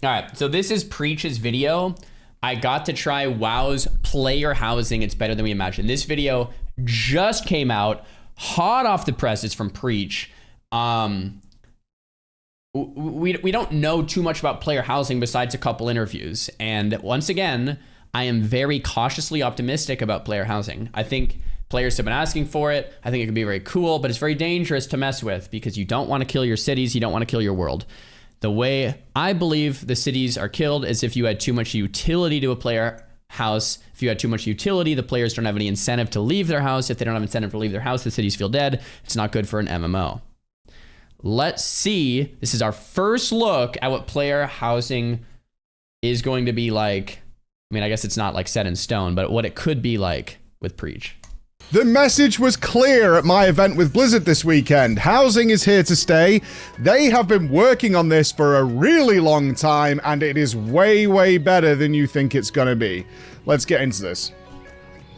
All right, so this is Preach's video. I got to try WoW's player housing. It's better than we imagined. This video just came out, hot off the presses from Preach. We don't know too much about player housing besides a couple interviews. And once again, I am very cautiously optimistic about player housing. I think players have been asking for it. I think it could be very cool, but it's very dangerous to mess with because you don't want to kill your cities. You don't want to kill your world. The way I believe the cities are killed is if you add too much utility to a player house. If you add too much utility, the players don't have any incentive to leave their house. If they don't have incentive to leave their house, the cities feel dead. It's not good for an MMO. Let's see. This is our first look at what player housing is going to be like. I mean, I guess it's not like set in stone, but what it could be like with Preach. The message was clear at my event with Blizzard this weekend. Housing is here to stay. They have been working on this for a really long time, and it is way, way better than you think it's gonna be. Let's get into this.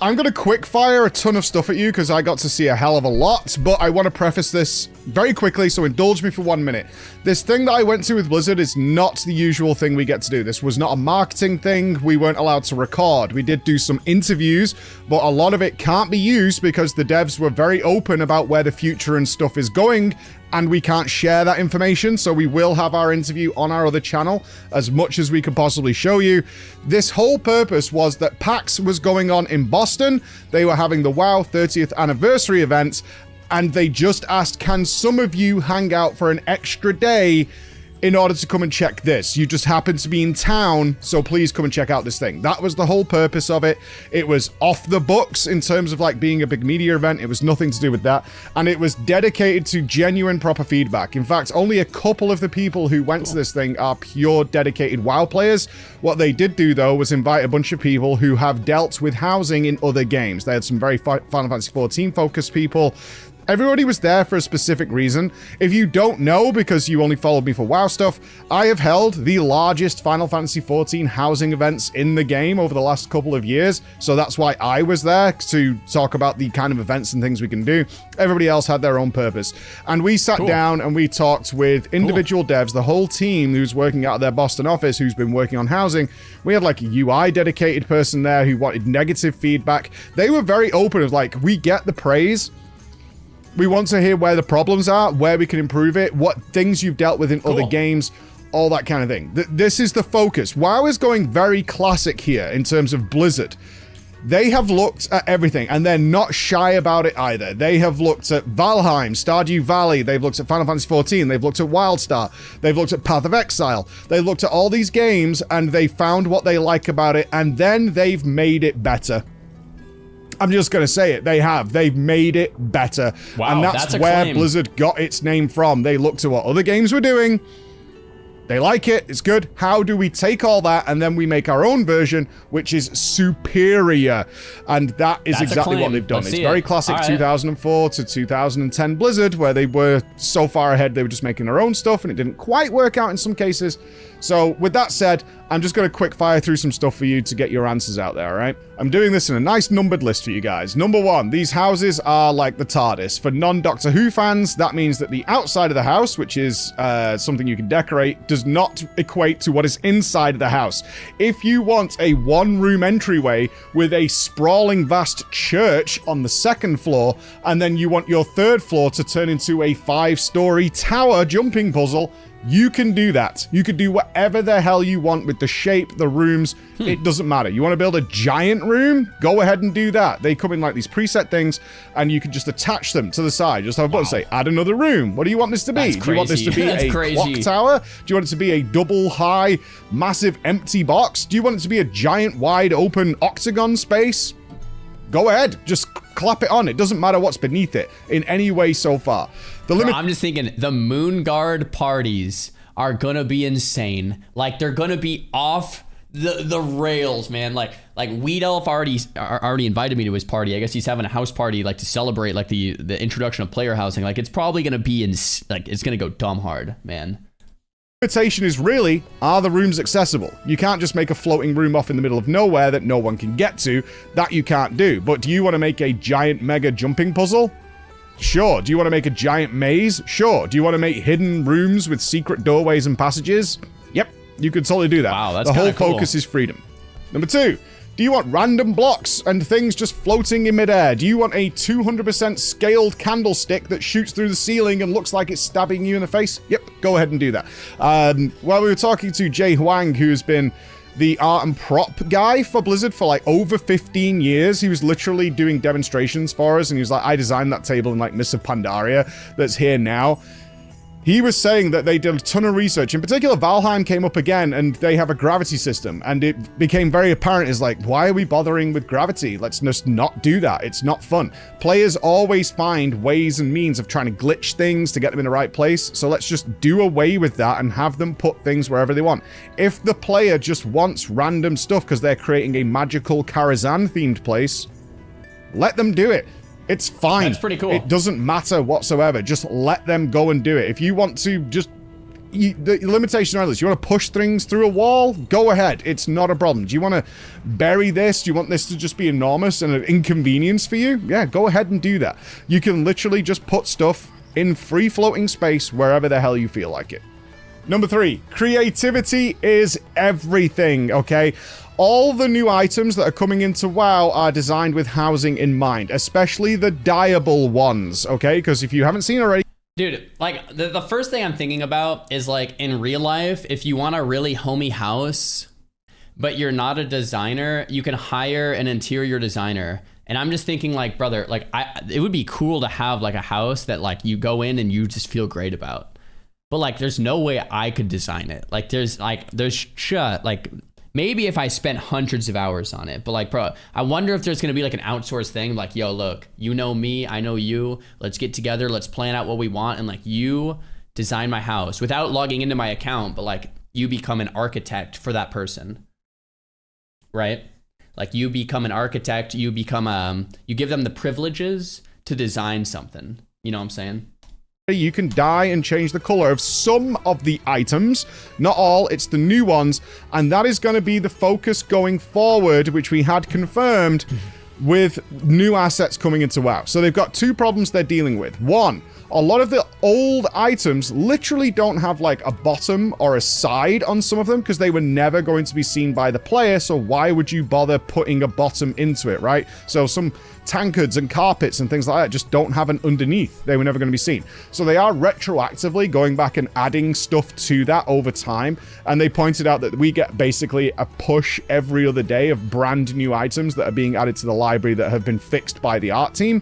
I'm gonna quick fire a ton of stuff at you because I got to see a hell of a lot, but I want to preface this very quickly, so indulge me for 1 minute. This thing that I went to with Blizzard is not the usual thing we get to do. This was not a marketing thing. We weren't allowed to record. We did do some interviews, but a lot of it can't be used because the devs were very open about where the future and stuff is going, and we can't share that information, so we will have our interview on our other channel as much as we could possibly show you. This whole purpose was that PAX was going on in Boston. They were having the WoW 30th anniversary event, and they just asked, can some of you hang out for an extra day in order to come and check this? You just happen to be in town, so please come and check out this thing. That was the whole purpose of it. It was off the books in terms of like being a big media event. It was nothing to do with that. And it was dedicated to genuine proper feedback. In fact, only a couple of the people who went to this thing are pure dedicated WoW players. What they did do though was invite a bunch of people who have dealt with housing in other games. They had some very Final Fantasy XIV focused people. Everybody was there for a specific reason. If you don't know, because you only followed me for WoW stuff, I have held the largest Final Fantasy XIV housing events in the game over the last couple of years, so that's why I was there, to talk about the kind of events and things we can do. Everybody else had their own purpose. And we sat down and we talked with individual devs, the whole team who's working out of their Boston office, who's been working on housing. We had like a UI dedicated person there who wanted negative feedback. They were very open of like, we get the praise. We want to hear where the problems are, where we can improve it, what things you've dealt with in other games, all that kind of thing. This is the focus. WoW is going very classic here in terms of Blizzard. They have looked at everything, and they're not shy about it either. They have looked at Valheim, Stardew Valley, they've looked at Final Fantasy XIV, they've looked at WildStar, they've looked at Path of Exile, they've looked at all these games, and they found what they like about it, and then they've made it better. I'm just going to say it. They have. They've made it better. Wow, and that's where claim. Blizzard got its name from. They looked at what other games were doing. They like it. It's good. How do we take all that and then we make our own version, which is superior? And that's exactly what they've done. It's very classic 2004 to 2010 Blizzard, where they were so far ahead, they were just making their own stuff, and it didn't quite work out in some cases. So with that said, I'm just going to quick fire through some stuff for you to get your answers out there, all right? I'm doing this in a nice numbered list for you guys. Number 1, these houses are like the TARDIS. For non-Doctor Who fans, that means that the outside of the house, which is something you can decorate, does not equate to what is inside of the house. If you want a one-room entryway with a sprawling vast church on the 2nd floor, and then you want your 3rd floor to turn into a 5-story tower jumping puzzle, you can do that. You can do whatever the hell you want with the shape, the rooms. It doesn't matter. You want to build a giant room? Go ahead and do that. They come in like these preset things, and you can just attach them to the side. Just have a button say, add another room. What do you want this to be? Do you want this to be a clock tower? Do you want it to be a double high, massive empty box? Do you want it to be a giant, wide open octagon space? Go ahead. Just clap it on. It doesn't matter what's beneath it in any way so far. I'm just thinking the Moon Guard parties are gonna be insane. Like, they're gonna be off the rails, man. Like Weed Elf already invited me to his party. I guess he's having a house party like to celebrate like the introduction of player housing. Like, it's probably gonna be it's gonna go dumb hard, man. Limitation is really, are the rooms accessible? You can't just make a floating room off in the middle of nowhere that no one can get to. That you can't do. But do you want to make a giant mega jumping puzzle? Sure. Do you want to make a giant maze? Sure. Do you want to make hidden rooms with secret doorways and passages? Yep. You can totally do that. Wow, that's the whole kinda cool. focus is freedom. Number 2. Do you want random blocks and things just floating in midair? Do you want a 200% scaled candlestick that shoots through the ceiling and looks like it's stabbing you in the face? Yep, go ahead and do that. While we were talking to Jay Huang, who's been the art and prop guy for Blizzard for like over 15 years. He was literally doing demonstrations for us, and he was like, I designed that table in like Mists of Pandaria that's here now. He was saying that they did a ton of research. In particular, Valheim came up again, and they have a gravity system, and it became very apparent. It's like, why are we bothering with gravity? Let's just not do that. It's not fun. Players always find ways and means of trying to glitch things to get them in the right place, so let's just do away with that and have them put things wherever they want. If the player just wants random stuff because they're creating a magical Karazhan-themed place, let them do it. It's fine. That's pretty cool. It doesn't matter whatsoever. Just let them go and do it. If you want to just... the limitation on this, you want to push things through a wall? Go ahead. It's not a problem. Do you want to bury this? Do you want this to just be enormous and an inconvenience for you? Yeah, go ahead and do that. You can literally just put stuff in free-floating space wherever the hell you feel like it. Number 3, creativity is everything, okay? All the new items that are coming into WoW are designed with housing in mind, especially the dyeable ones, okay? Because if you haven't seen already... Dude, like, the first thing I'm thinking about is, like, in real life, if you want a really homey house, but you're not a designer, you can hire an interior designer. And I'm just thinking, like, brother, like, it would be cool to have, like, a house that, like, you go in and you just feel great about. But, like, there's no way I could design it. Like, there's maybe if I spent hundreds of hours on it, but like, bro, I wonder if there's going to be like an outsourced thing. Like, yo, look, you know me, I know you. Let's get together. Let's plan out what we want. And like, you design my house without logging into my account, but like you become an architect for that person. Right? Like you become an architect, you become, you give them the privileges to design something. You know what I'm saying? You can dye and change the color of some of the items, not all, it's the new ones, and that is going to be the focus going forward, which we had confirmed with new assets coming into WoW. So they've got 2 problems they're dealing with. 1, a lot of the old items literally don't have like a bottom or a side on some of them because they were never going to be seen by the player, so why would you bother putting a bottom into it, right? So some tankards and carpets and things like that just don't have an underneath. They were never going to be seen. So they are retroactively going back and adding stuff to that over time, and they pointed out that we get basically a push every other day of brand new items that are being added to the library that have been fixed by the art team.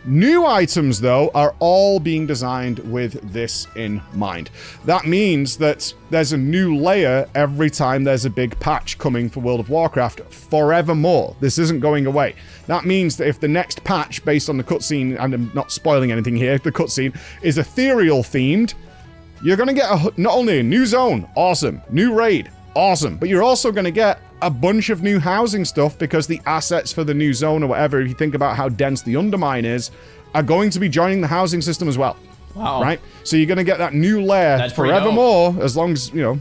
New items, though, are all being designed with this in mind. That means that there's a new layer every time there's a big patch coming for World of Warcraft forevermore. This isn't going away. That means that if the next patch, based on the cutscene, and I'm not spoiling anything here, the cutscene is ethereal themed, you're going to get not only a new zone, awesome, new raid, awesome, but you're also going to get a bunch of new housing stuff because the assets for the new zone or whatever, if you think about how dense the Undermine is, are going to be joining the housing system as well. Wow. Right? So you're going to get that new layer forevermore, as long as, you know,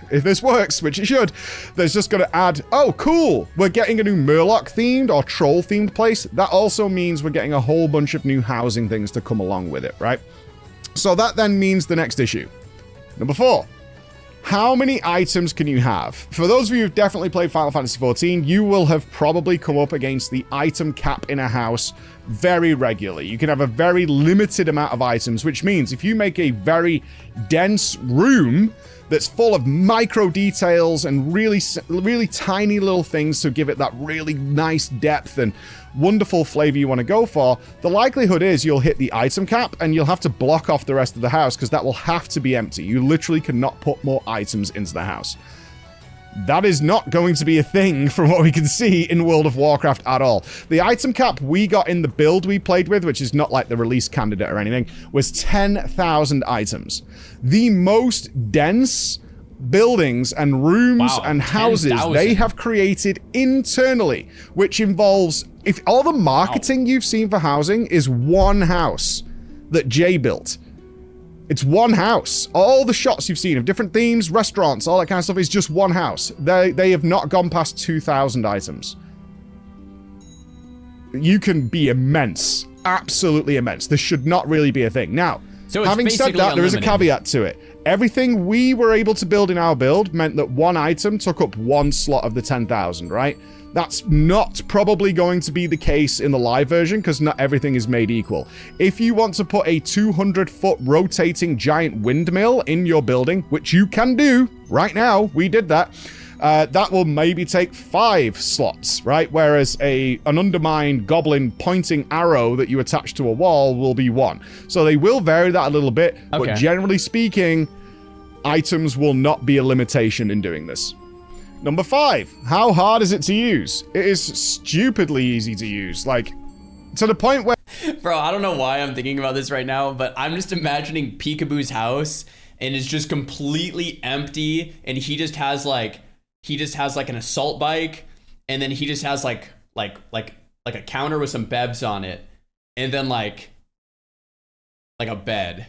if this works, which it should, there's just going to add, oh, cool, we're getting a new Murloc-themed or Troll-themed place. That also means we're getting a whole bunch of new housing things to come along with it, right? So that then means the next issue. Number 4. How many items can you have? For those of you who've definitely played Final Fantasy XIV, you will have probably come up against the item cap in a house very regularly. You can have a very limited amount of items, which means if you make a very dense room that's full of micro details and really tiny little things to give it that really nice depth and wonderful flavor you want to go for, the likelihood is you'll hit the item cap and you'll have to block off the rest of the house because that will have to be empty. You literally cannot put more items into the house. That is not going to be a thing from what we can see in World of Warcraft at all. The item cap we got in the build we played with, which is not like the release candidate or anything, was 10,000 items. The most dense buildings and rooms and houses 10,000. they have created internally, which involves, if all the marketing you've seen for housing is one house that Jay built. It's one house. All the shots you've seen of different themes, restaurants, all that kind of stuff is just one house. They have not gone past 2,000 items. You can be immense. Absolutely immense. This should not really be a thing. Now, so it's having said that, there is a caveat to it. Everything we were able to build in our build meant that one item took up one slot of the 10,000, right? That's not probably going to be the case in the live version because not everything is made equal. If you want to put a 200-foot rotating giant windmill in your building, which you can do right now, we did that, that will maybe take 5 slots, right? Whereas an undermined goblin pointing arrow that you attach to a wall will be 1. So they will vary that a little bit, okay. But generally speaking, items will not be a limitation in doing this. Number 5, how hard is it to use? It is stupidly easy to use, like, to the point where... Bro, I don't know why I'm thinking about this right now, but I'm just imagining Peekaboo's house, and it's just completely empty, and he just has like an assault bike, and then he just has like a counter with some bevs on it, and then like a bed.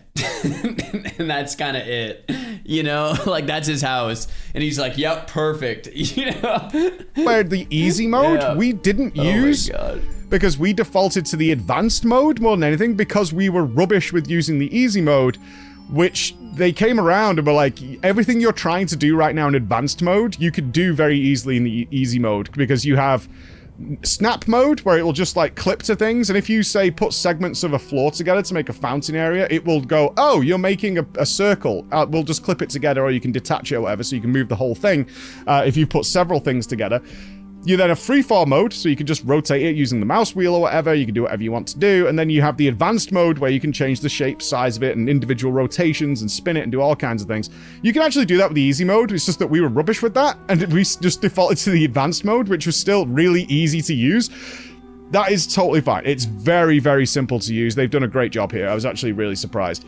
And that's kind of it, you know, like that's his house, and he's like, yep, perfect. You know, where the easy mode we didn't use because we defaulted to the advanced mode more than anything because we were rubbish with using the easy mode, which they came around and were like, everything you're trying to do right now in advanced mode you could do very easily in the easy mode because you have snap mode where it will just like clip to things, and if you say put segments of a floor together to make a fountain area, it will go, oh, you're making a circle, we'll just clip it together, or you can detach it or whatever, so you can move the whole thing if you put several things together. You then have freeform mode, so you can just rotate it using the mouse wheel or whatever. You can do whatever you want to do. And then you have the advanced mode where you can change the shape, size of it, and individual rotations and spin it and do all kinds of things. You can actually do that with the easy mode. It's just that we were rubbish with that, and we just defaulted to the advanced mode, which was still really easy to use. That is totally fine. It's very, very simple to use. They've done a great job here. I was actually really surprised.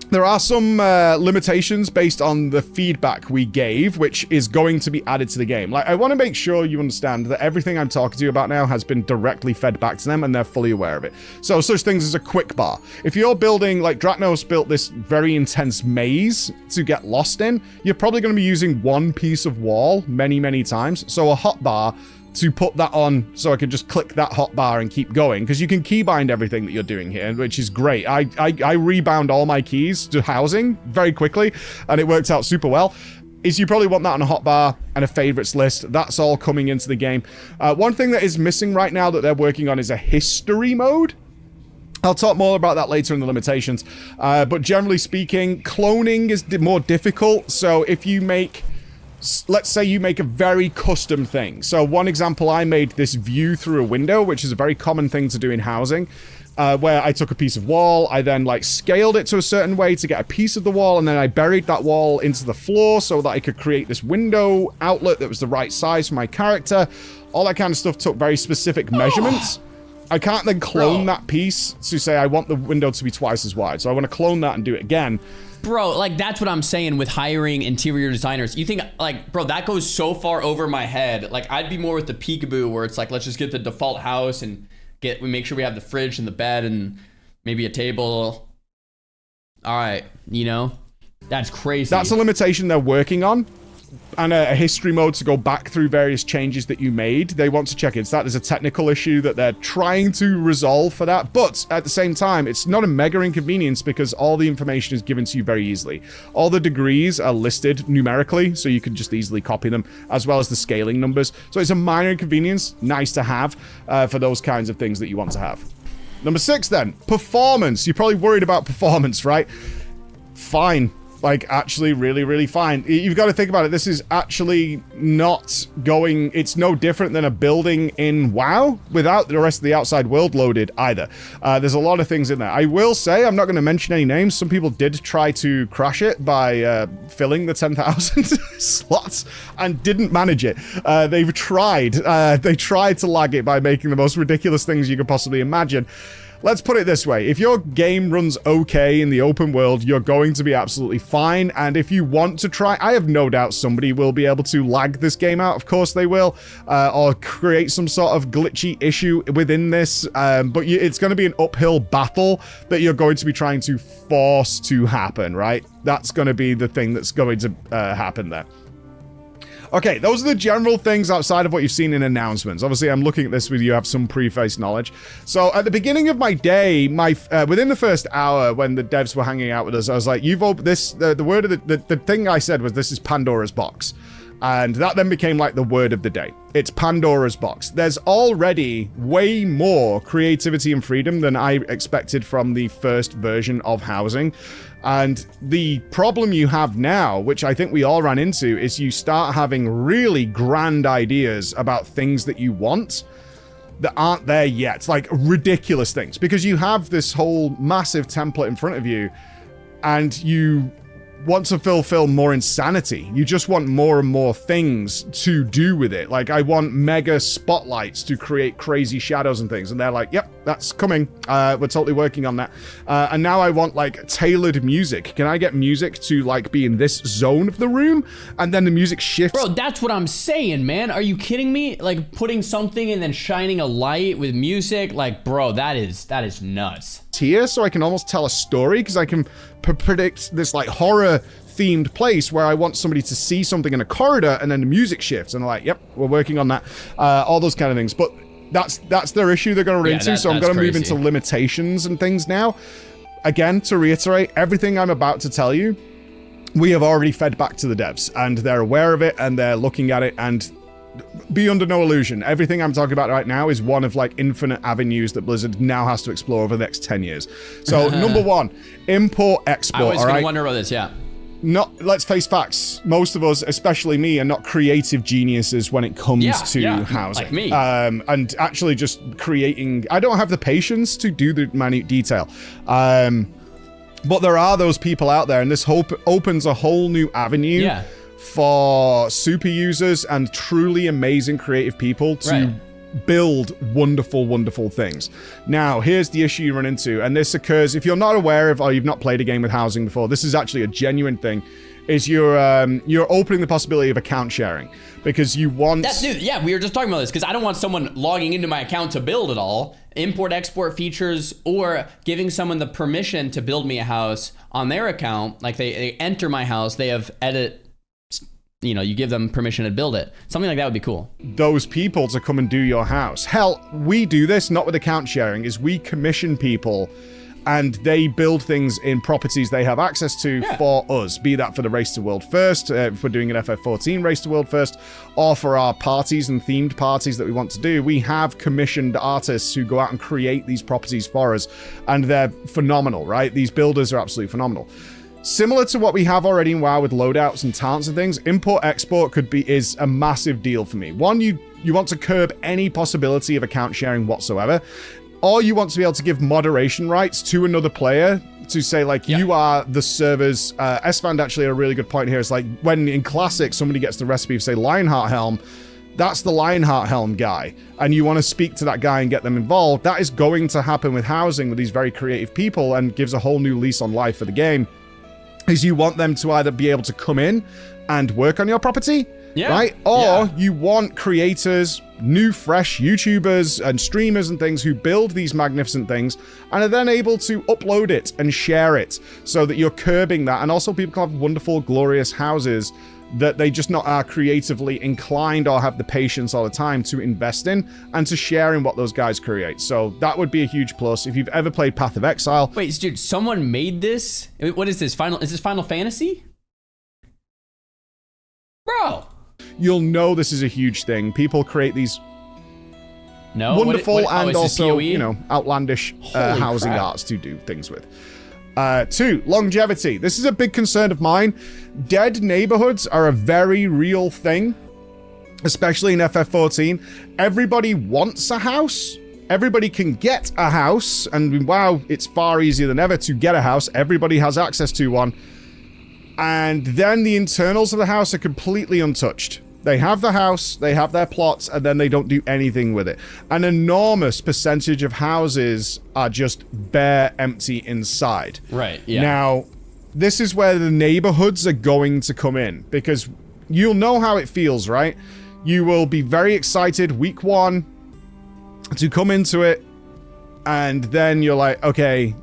There are some limitations based on the feedback we gave, which is going to be added to the game. Like, I want to make sure you understand that everything I'm talking to you about now has been directly fed back to them, and they're fully aware of it. So, such things as a quick bar. If you're building, like Draknos built this very intense maze to get lost in, you're probably going to be using one piece of wall many, many times. So a hotbar to put that on so I can just click that hotbar and keep going, because you can keybind everything that you're doing here, which is great. I rebound all my keys to housing very quickly, and it worked out super well. Is you probably want that on a hotbar and a favorites list. That's all coming into the game. One thing that is missing right now that they're working on is a history mode. I'll talk more about that later in the limitations. But generally speaking, cloning is more difficult. So if you make... let's say you make a very custom thing. So one example, I made this view through a window, which is a very common thing to do in housing, where I took a piece of wall, I then like scaled it to a certain way to get a piece of the wall, and then I buried that wall into the floor so that I could create this window outlet that was the right size for my character. All that kind of stuff took very specific measurements. I can't then clone that piece to say I want the window to be twice as wide. So I want to clone that and do it again. Bro, like, that's what I'm saying with hiring interior designers. You think, like, bro, that goes so far over my head. Like, I'd be more with the Peekaboo, where it's like, let's just get the default house and we make sure we have the fridge and the bed and maybe a table. All right, you know? That's crazy. That's a limitation they're working on. And a history mode to go back through various changes that you made. They want to check into that. There's a technical issue that they're trying to resolve for that. But at the same time, it's not a mega inconvenience because all the information is given to you very easily. All the degrees are listed numerically, so you can just easily copy them, as well as the scaling numbers. So it's a minor inconvenience, nice to have for those kinds of things that you want to have. Number 6 then, performance. You're probably worried about performance, right? Fine. Like, actually really, really fine. You've got to think about it. This is actually not going... It's no different than a building in WoW without the rest of the outside world loaded either. There's a lot of things in there. I will say, I'm not going to mention any names. Some people did try to crash it by filling the 10,000 slots and didn't manage it. They've tried. They tried to lag it by making the most ridiculous things you could possibly imagine. Let's put it this way. If your game runs okay in the open world, you're going to be absolutely fine. And if you want to try, I have no doubt somebody will be able to lag this game out. Of course they will. Or create some sort of glitchy issue within this. But it's going to be an uphill battle that you're going to be trying to force to happen, right? That's going to be the thing that's going to happen there. Okay, those are the general things outside of what you've seen in announcements. Obviously, I'm looking at this with you have some preface knowledge. So at the beginning of my day, within the first hour when the devs were hanging out with us, I was like, you've opened this, the word of the thing I said was, this is Pandora's box. And that then became like the word of the day. It's Pandora's box. There's already way more creativity and freedom than I expected from the first version of housing. And the problem you have now, which I think we all ran into, is you start having really grand ideas about things that you want that aren't there yet. Like ridiculous things. Because you have this whole massive template in front of you and you want to fulfill more insanity. You just want more and more things to do with it. Like, I want mega spotlights to create crazy shadows and things. And they're like, yep, that's coming. We're totally working on that. And now I want, like, tailored music. Can I get music to, like, be in this zone of the room? And then the music shifts. Bro, that's what I'm saying, man. Are you kidding me? Like, putting something and then shining a light with music? Like, bro, that is nuts. Here, so I can almost tell a story, because I can predict this like horror themed place where I want somebody to see something in a corridor and then the music shifts and they're like, yep, we're working on that, all those kind of things. But that's their issue they're going to run into. So I'm going to move into limitations and things now. Again, to reiterate, everything I'm about to tell you, we have already fed back to the devs and they're aware of it and they're looking at it. And be under no illusion, everything I'm talking about right now is one of like infinite avenues that Blizzard now has to explore over the next 10 years. So number one, import, export. I was going to wonder about this, yeah. Let's face facts. Most of us, especially me, are not creative geniuses when it comes to housing. Like me. And actually just creating, I don't have the patience to do the minute detail. But there are those people out there, and this opens a whole new avenue for super users and truly amazing creative people to build wonderful, wonderful things. Now, here's the issue you run into, and this occurs if you're not aware of or you've not played a game with housing before. This is actually a genuine thing. Is you're opening the possibility of account sharing because you want. Dude, we were just talking about this because I don't want someone logging into my account to build it all. Import, export features, or giving someone the permission to build me a house on their account. Like they enter my house, they have edit. You know, you give them permission to build it. Something like that would be cool. Those people to come and do your house. Hell, we do this, not with account sharing, is we commission people and they build things in properties they have access to for us. Be that for the Race to World First, if we're doing an FF14 Race to World First, or for our parties and themed parties that we want to do. We have commissioned artists who go out and create these properties for us, and they're phenomenal, right? These builders are absolutely phenomenal. Similar to what we have already in WoW with loadouts and talents and things, import-export is a massive deal for me. One, you want to curb any possibility of account sharing whatsoever, or you want to be able to give moderation rights to another player to say, like, you are the server's... S-Fand actually a really good point here. It's like, when in Classic, somebody gets the recipe of, say, Lionheart Helm, that's the Lionheart Helm guy, and you want to speak to that guy and get them involved. That is going to happen with housing with these very creative people and gives a whole new lease on life for the game. Is you want them to either be able to come in and work on your property, right? Or you want creators, new, fresh YouTubers and streamers and things who build these magnificent things and are then able to upload it and share it so that you're curbing that. And also people can have wonderful, glorious houses that they just not are creatively inclined or have the patience all the time to invest in and to share in what those guys create. So that would be a huge plus. If you've ever played Path of Exile. Wait, dude, someone made this? What is this? Is this Final Fantasy? Bro. You'll know this is a huge thing. People create these wonderful and also, you know, outlandish housing arts to do things with. 2, longevity. This is a big concern of mine. Dead neighborhoods are a very real thing, especially in FF14. Everybody wants a house. Everybody can get a house. And wow, it's far easier than ever to get a house. Everybody has access to one. And then the internals of the house are completely untouched. They have the house, they have their plots, and then they don't do anything with it. An enormous percentage of houses are just bare, empty inside. Right, yeah. Now, this is where the neighborhoods are going to come in, because you'll know how it feels, right? You will be very excited week 1 to come into it, and then you're like, okay,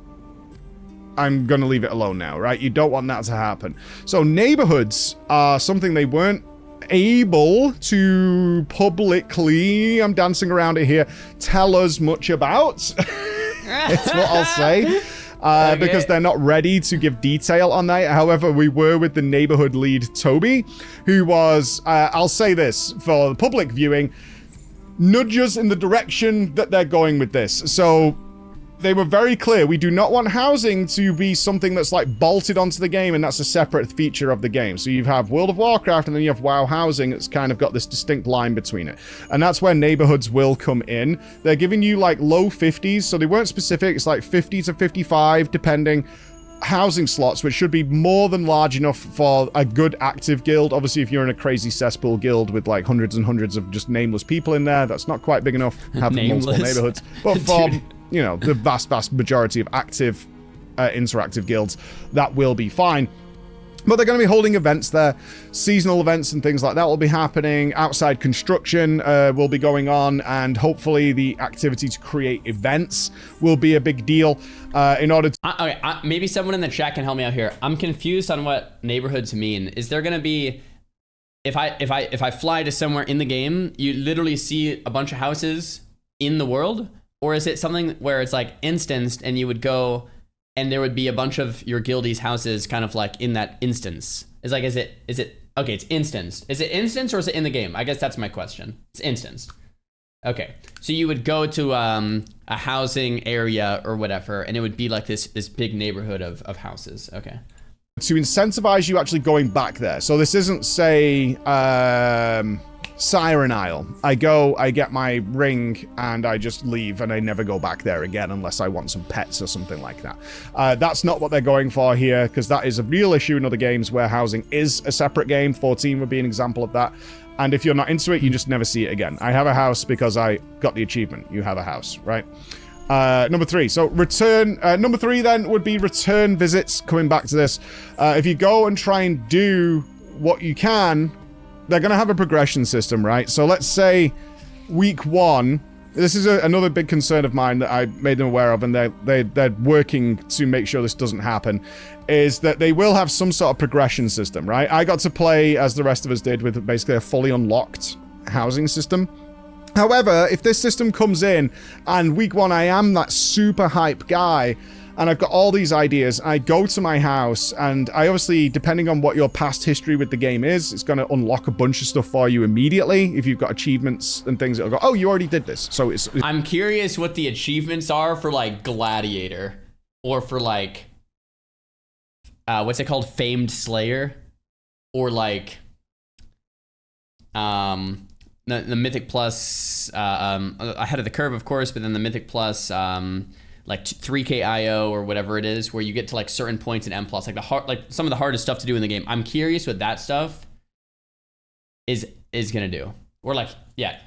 I'm gonna leave it alone now, right? You don't want that to happen. So neighborhoods are something they weren't able to publicly, I'm dancing around it here, tell us much about. It's what I'll say. Okay. Because they're not ready to give detail on that. However, we were with the neighborhood lead, Toby, who was, I'll say this for the public viewing, nudge us in the direction that they're going with this. So they were very clear. We do not want housing to be something that's like bolted onto the game, and that's a separate feature of the game. So you have World of Warcraft, and then you have WoW housing. It's kind of got this distinct line between it. And that's where neighborhoods will come in. They're giving you like low 50s, so they weren't specific. It's like 50 to 55, depending. Housing slots, which should be more than large enough for a good active guild. Obviously, if you're in a crazy cesspool guild with like hundreds and hundreds of just nameless people in there, that's not quite big enough. Have multiple neighborhoods. But for, you know, the vast majority of active interactive guilds, that will be fine. But they're going to be holding events there. Seasonal events and things like that will be happening. Outside construction will be going on. And hopefully the activity to create events will be a big deal in order to... Okay, maybe someone in the chat can help me out here. I'm confused on what neighborhoods mean. Is there going to be... If I fly to somewhere in the game, you literally see a bunch of houses in the world? Or is it something where it's like instanced and you would go... and there would be a bunch of your guildie's houses kind of like in that instance? Is it okay, it's instanced. Is it instanced or is it in the game? I guess that's my question. It's instanced. Okay, so you would go to a housing area or whatever, and it would be like this big neighborhood of houses. Okay. To incentivize you actually going back there. So this isn't, say, Siren Isle. I go, I get my ring, and I just leave, and I never go back there again unless I want some pets or something like that. That's not what they're going for here, because that is a real issue in other games where housing is a separate game. 14 would be an example of that. And if you're not into it, you just never see it again. I have a house because I got the achievement. You have a house, right? Number 3. So return. Number 3 then would be return visits. Coming back to this, if you go and try and do what you can, they're going to have a progression system, right? So let's say week 1. This is another big concern of mine that I made them aware of, and they're working to make sure this doesn't happen, is that they will have some sort of progression system, right? I got to play, as the rest of us did, with basically a fully unlocked housing system. However, if this system comes in, and week 1 I am that super hype guy, and I've got all these ideas, I go to my house, and I obviously, depending on what your past history with the game is, it's going to unlock a bunch of stuff for you immediately. If you've got achievements and things, it'll go, oh, you already did this. So it's I'm curious what the achievements are for, like, Gladiator, or for, like, what's it called? Famed Slayer, or, like, the Mythic Plus, ahead of the curve, of course, but then the Mythic Plus, like 3K IO or whatever it is, where you get to like certain points in M+, like some of the hardest stuff to do in the game. I'm curious what that stuff is gonna do. Or like, yeah,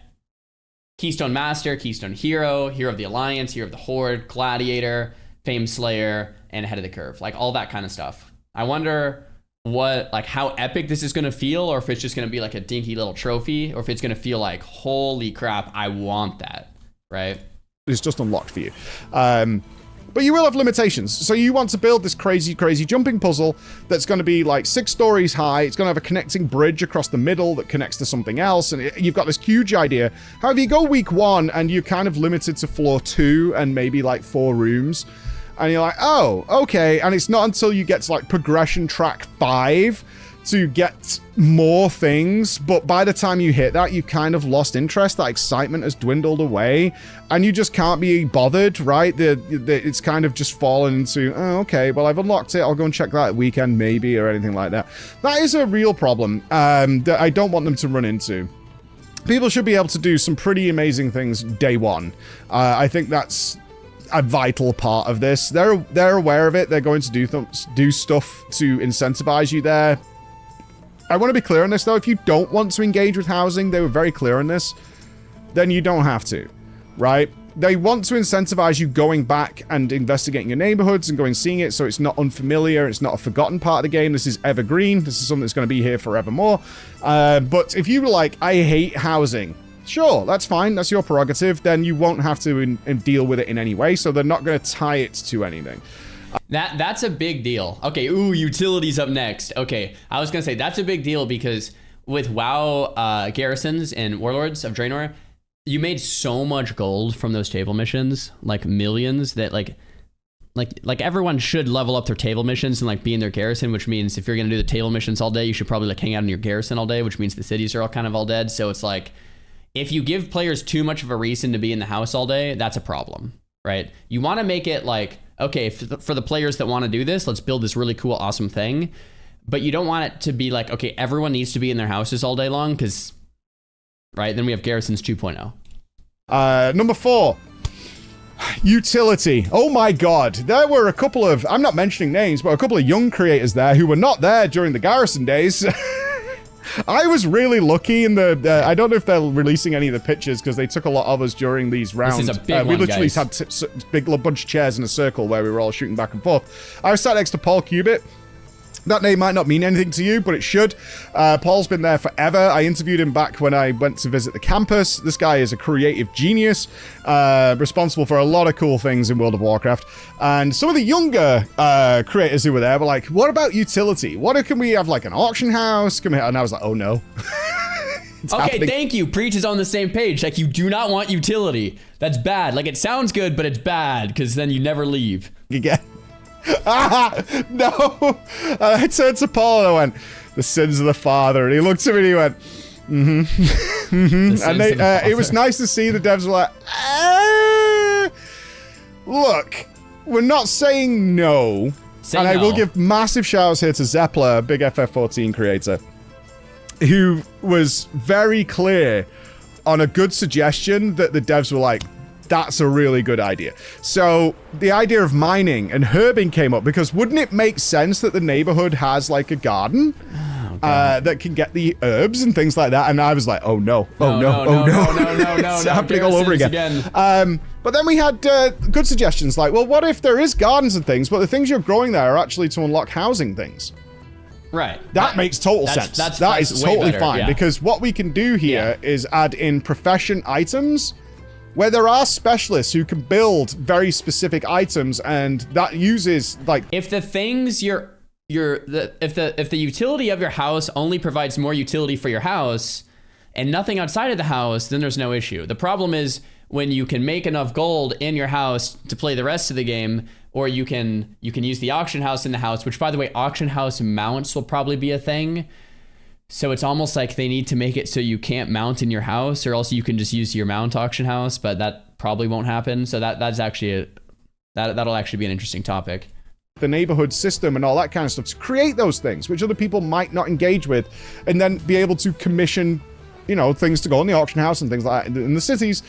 Keystone Master, Keystone Hero, Hero of the Alliance, Hero of the Horde, Gladiator, Fame Slayer, and Ahead of the Curve, like all that kind of stuff. I wonder what, like how epic this is gonna feel, or if it's just gonna be like a dinky little trophy, or if it's gonna feel like, holy crap, I want that, right? It's just unlocked for you. But you will have limitations. So you want to build this crazy jumping puzzle that's going to be like 6 stories high. It's going to have a connecting bridge across the middle that connects to something else. And you've got this huge idea. However, you go week 1 and you're kind of limited to floor 2 and maybe like 4 rooms. And you're like, oh, okay. And it's not until you get to like progression track 5 to get more things, but by the time you hit that, you've kind of lost interest. That excitement has dwindled away, and you just can't be bothered, right? It's kind of just fallen into, oh, okay, well, I've unlocked it. I'll go and check that weekend maybe, or anything like that. That is a real problem that I don't want them to run into. People should be able to do some pretty amazing things day 1. I think that's a vital part of this. They're aware of it. They're going to do stuff to incentivize you there. I want to be clear on this, though. If you don't want to engage with housing, they were very clear on this, then you don't have to, right? They want to incentivize you going back and investigating your neighborhoods and going seeing it, so it's not unfamiliar, it's not a forgotten part of the game. This is evergreen. This is something that's going to be here forevermore. But if you were like, I hate housing, sure, that's fine. That's your prerogative. Then you won't have to deal with it in any way, so they're not going to tie it to anything. That's a big deal. Okay, utilities up next. Okay, I was gonna say that's a big deal because with WoW garrisons and warlords of Draenor, you made so much gold from those table missions, like millions, that like everyone should level up their table missions and like be in their garrison, which means if you're gonna do the table missions all day, you should probably like hang out in your garrison all day, which means the cities are all kind of all dead. So it's like, if you give players too much of a reason to be in the house all day, that's a problem, right? You want to make it like, okay, for the players that want to do this, let's build this really cool, awesome thing. But you don't want it to be like, okay, everyone needs to be in their houses all day long, because, right, then we have Garrisons 2.0. Number 4. Utility. Oh my god. There were a couple of, I'm not mentioning names, but a couple of young creators there who were not there during the Garrison days. I was really lucky in the, I don't know if they're releasing any of the pictures because they took a lot of us during these rounds. This is a big we one, literally guys. had a big bunch of chairs in a circle where we were all shooting back and forth. I was sat next to Paul Cubitt. That name might not mean anything to you, but it should. Paul's been there forever. I interviewed him back when I went to visit the campus. This guy is a creative genius, responsible for a lot of cool things in World of Warcraft. And some of the younger creators who were there were like, what about utility? Can we have like an auction house? Come here. And I was like, oh no. Okay, happening. thank you. Preach is on the same page. Like, you do not want utility. That's bad. Like, it sounds good, but it's bad, because then you never leave. Again. No. I turned to Paul and I went, the sins of the father. And he looked at me and he went, And it was nice to see the devs were like, look, we're not saying no. I will give massive shouts here to Zeppler, big FF14 creator, who was very clear on a good suggestion that the devs were like, that's a really good idea. So the idea of mining and herbing came up because wouldn't it make sense that the neighborhood has like a garden that can get the herbs and things like that? And I was like, oh no, no. It's happening all over again. But then we had good suggestions like, well, what if there is gardens and things, but the things you're growing there are actually to unlock housing things? Right. That makes total sense. That is totally fine because what we can do here is add in profession items where there are specialists who can build very specific items, and that uses like, if the things if the utility of your house only provides more utility for your house and nothing outside of the house, then there's no issue. The problem is when you can make enough gold in your house to play the rest of the game, or you can use the auction house in the house, which, by the way, auction house mounts will probably be a thing. So it's almost like they need to make it so you can't mount in your house, or else you can just use your mount auction house, but that probably won't happen. So that's actually that'll actually be an interesting topic. The neighborhood system and all that kind of stuff to create those things which other people might not engage with, and then be able to commission, things to go in the auction house and things like that in the cities.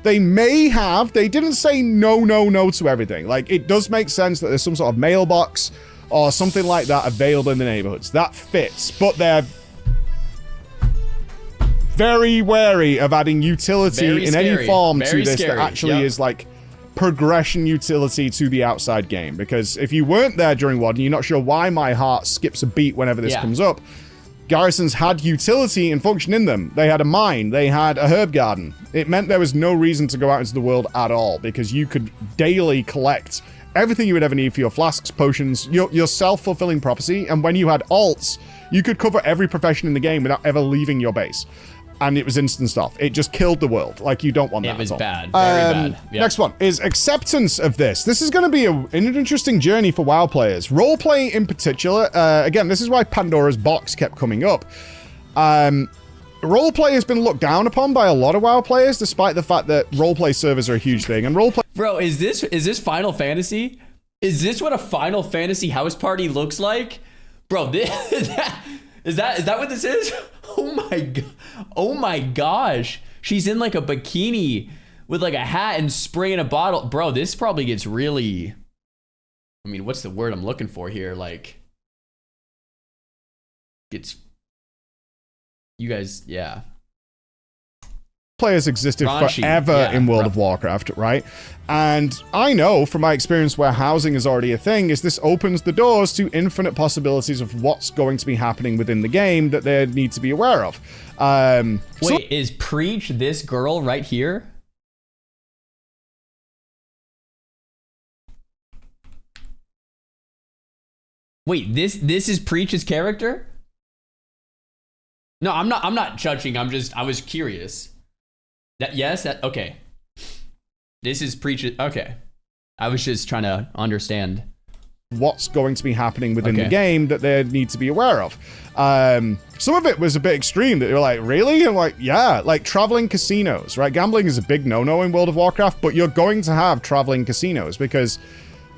They didn't say no to everything. Like, it does make sense that there's some sort of mailbox or something like that available in the neighborhoods. That fits, but they're very wary of adding utility in any form to this that actually is like progression utility to the outside game. Because if you weren't there during WoD and you're not sure why my heart skips a beat whenever this comes up, garrisons had utility and function in them. They had a mine, they had a herb garden. It meant there was no reason to go out into the world at all, because you could daily collect everything you would ever need for your flasks, potions, your self-fulfilling prophecy. And when you had alts, you could cover every profession in the game without ever leaving your base. And it was instant stuff. It just killed the world. Like, you don't want that. It was at all. bad. Very bad. Yep. Next one is acceptance of this. This is going to be an interesting journey for WoW players. Roleplay in particular. Again, this is why Pandora's Box kept coming up. Roleplay has been looked down upon by a lot of WoW players, despite the fact that roleplay servers are a huge thing. And roleplay... Bro, is this Final Fantasy? Is this what a Final Fantasy house party looks like? Bro, is that what this is? Oh my gosh. She's in like a bikini with like a hat and spraying a bottle. Bro, this probably gets really, I mean, what's the word I'm looking for here? Like, it's, you guys, yeah. Players existed Raunchy. forever in World of Warcraft, right? And I know from my experience where housing is already a thing, is this opens the doors to infinite possibilities of what's going to be happening within the game that they need to be aware of. Wait, is Preach this girl right here? Wait, this is Preach's character? No, I'm not judging. I was curious. Okay. This is okay. I was just trying to understand what's going to be happening within the game that they need to be aware of. Some of it was a bit extreme that you're like, really? I'm like, yeah, like traveling casinos, right? Gambling is a big no-no in World of Warcraft, but you're going to have traveling casinos because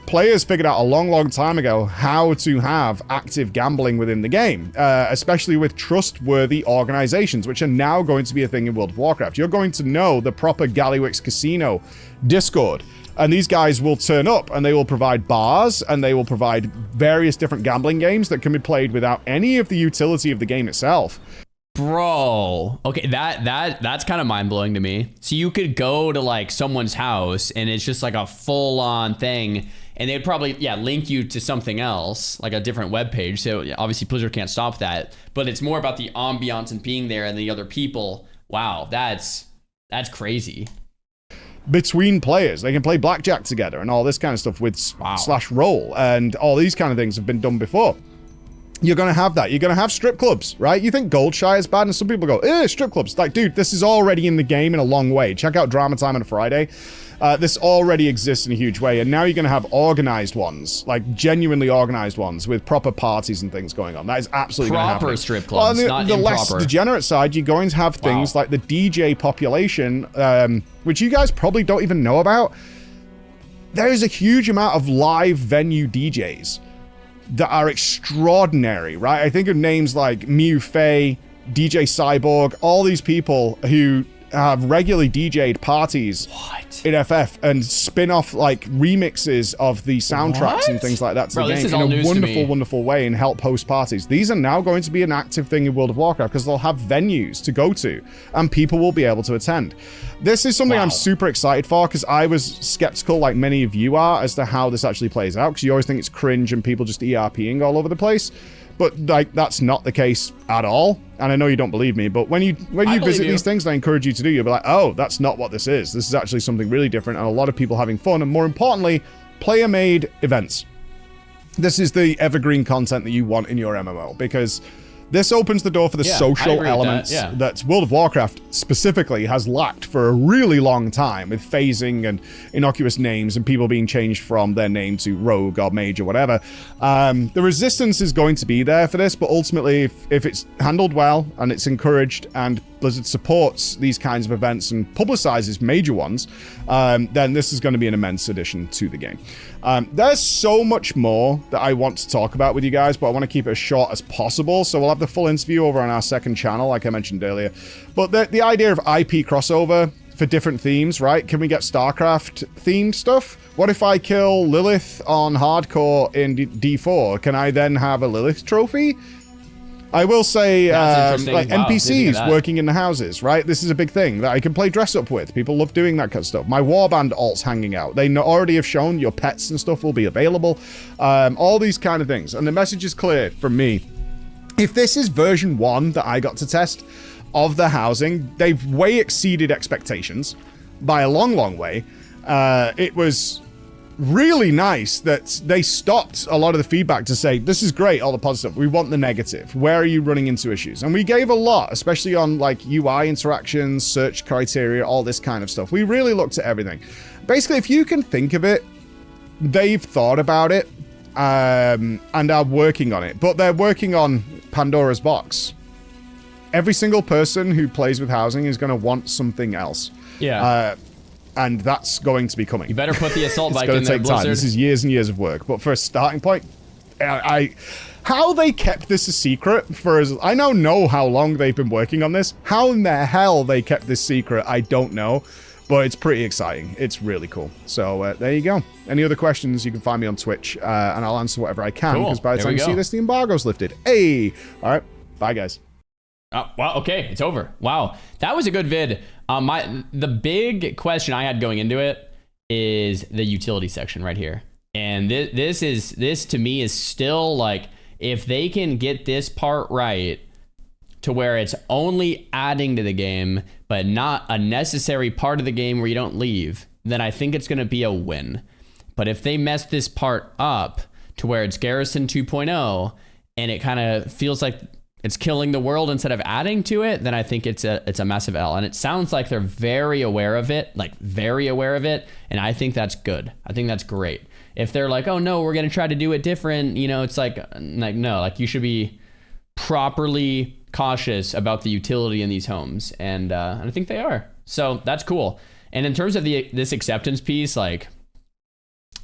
players figured out a long, long time ago how to have active gambling within the game, especially with trustworthy organizations, which are now going to be a thing in World of Warcraft. You're going to know the proper Gallywix Casino Discord, and these guys will turn up and they will provide bars and they will provide various different gambling games that can be played without any of the utility of the game itself. Bro, okay, that's kind of mind-blowing to me. So you could go to like someone's house and it's just like a full-on thing, and they'd probably link you to something else, like a different web page. So obviously Blizzard can't stop that, but it's more about the ambiance and being there and the other people. Wow, that's crazy. Between players, they can play blackjack together and all this kind of stuff with slash roll, and all these kind of things have been done before. You're going to have that. You're going to have strip clubs, right? You think Goldshire is bad, and some people go, strip clubs. Like, dude, this is already in the game in a long way. Check out Drama Time on a Friday. This already exists in a huge way, and now you're going to have organized ones, like genuinely organized ones with proper parties and things going on. That is absolutely going to happen. Proper strip clubs, not the improper. Less degenerate side, you're going to have things like the DJ population, which you guys probably don't even know about. There is a huge amount of live venue DJs that are extraordinary, right? I think of names like Mew Fei, DJ Cyborg, all these people who have regularly DJ'd parties in FF and spin-off like remixes of the soundtracks and things like that to the game in a wonderful, wonderful way, and help host parties. These are now going to be an active thing in World of Warcraft because they'll have venues to go to and people will be able to attend. This is something I'm super excited for because I was skeptical, like many of you are, as to how this actually plays out, because you always think it's cringe and people just ERPing all over the place. But like that's not the case at all. And I know you don't believe me, but when you visit these things, and I encourage you to do, you'll be like, oh, that's not what this is. This is actually something really different, and a lot of people having fun, and more importantly, player-made events. This is the evergreen content that you want in your MMO, because this opens the door for the social elements that World of Warcraft specifically has lacked for a really long time, with phasing and innocuous names and people being changed from their name to rogue or mage or whatever. The resistance is going to be there for this, but ultimately, if it's handled well and it's encouraged and Blizzard supports these kinds of events and publicizes major ones, then this is going to be an immense addition to the game. There's so much more that I want to talk about with you guys, but I want to keep it as short as possible. So we'll have the full interview over on our second channel, like I mentioned earlier. But the idea of IP crossover for different themes, right? Can we get StarCraft themed stuff? What if I kill Lilith on hardcore in D4? Can I then have a Lilith trophy? I will say, like NPCs working in the houses, right? This is a big thing that I can play dress up with. People love doing that kind of stuff. My warband alts hanging out. They already have shown your pets and stuff will be available. All these kind of things. And the message is clear from me. If this is version 1 that I got to test of the housing, they've way exceeded expectations by a long, long way. It was really nice that they stopped a lot of the feedback to say, this is great, all the positive, we want the negative. Where are you running into issues? And we gave a lot, especially on like UI interactions, search criteria, all this kind of stuff. We really looked at everything. Basically, if you can think of it, they've thought about it and are working on it, but they're working on Pandora's box. Every single person who plays with housing is going to want something else. And that's going to be coming. You better put the assault bike in there, Blizzard. This is years and years of work. But for a starting point, how they kept this a secret for as... I now know how long they've been working on this. How in the hell they kept this secret, I don't know. But it's pretty exciting. It's really cool. So there you go. Any other questions, you can find me on Twitch. And I'll answer whatever I can. Because by the time you see this, the embargo's lifted. Hey! All right. Bye, guys. Wow, okay, it's over. Wow, that was a good vid. The big question I had going into it is the utility section right here. And this to me is still like, if they can get this part right to where it's only adding to the game, but not a necessary part of the game where you don't leave, then I think it's going to be a win. But if they mess this part up to where it's Garrison 2.0 and it kind of feels like it's killing the world instead of adding to it, then I think it's a massive L. And it sounds like they're very aware of it, like very aware of it. And I think that's good. I think that's great. If they're like, oh no, we're going to try to do it different, you know, it's like no, like you should be properly cautious about the utility in these homes. And I think they are. So that's cool. And in terms of this acceptance piece, like,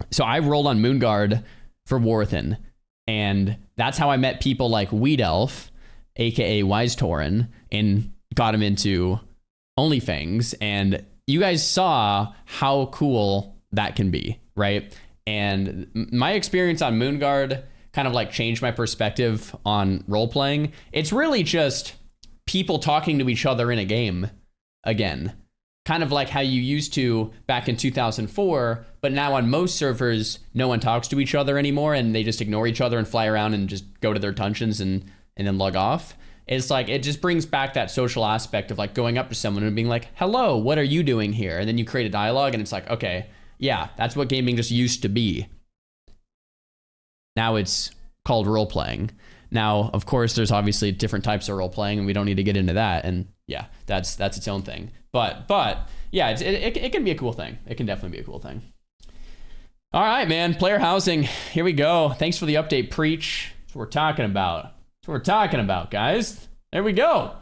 so I rolled on Moonguard for Warthen, and that's how I met people like Weed Elf, aka Wise Tauren, and got him into OnlyFangs. And you guys saw how cool that can be, right? And my experience on Moonguard kind of like changed my perspective on role playing. It's really just people talking to each other in a game again. Kind of like how you used to back in 2004, but now on most servers, no one talks to each other anymore, and they just ignore each other and fly around and just go to their dungeons and then log off. It's like, it just brings back that social aspect of like going up to someone and being like, hello, what are you doing here? And then you create a dialogue, and it's like, okay, yeah, that's what gaming just used to be. Now it's called role playing. Now, of course, there's obviously different types of role playing, and we don't need to get into that. And yeah, that's its own thing. But yeah, it can be a cool thing. It can definitely be a cool thing. All right, man. Player housing. Here we go. Thanks for the update, Preach. That's what we're talking about. That's what we're talking about, guys. There we go.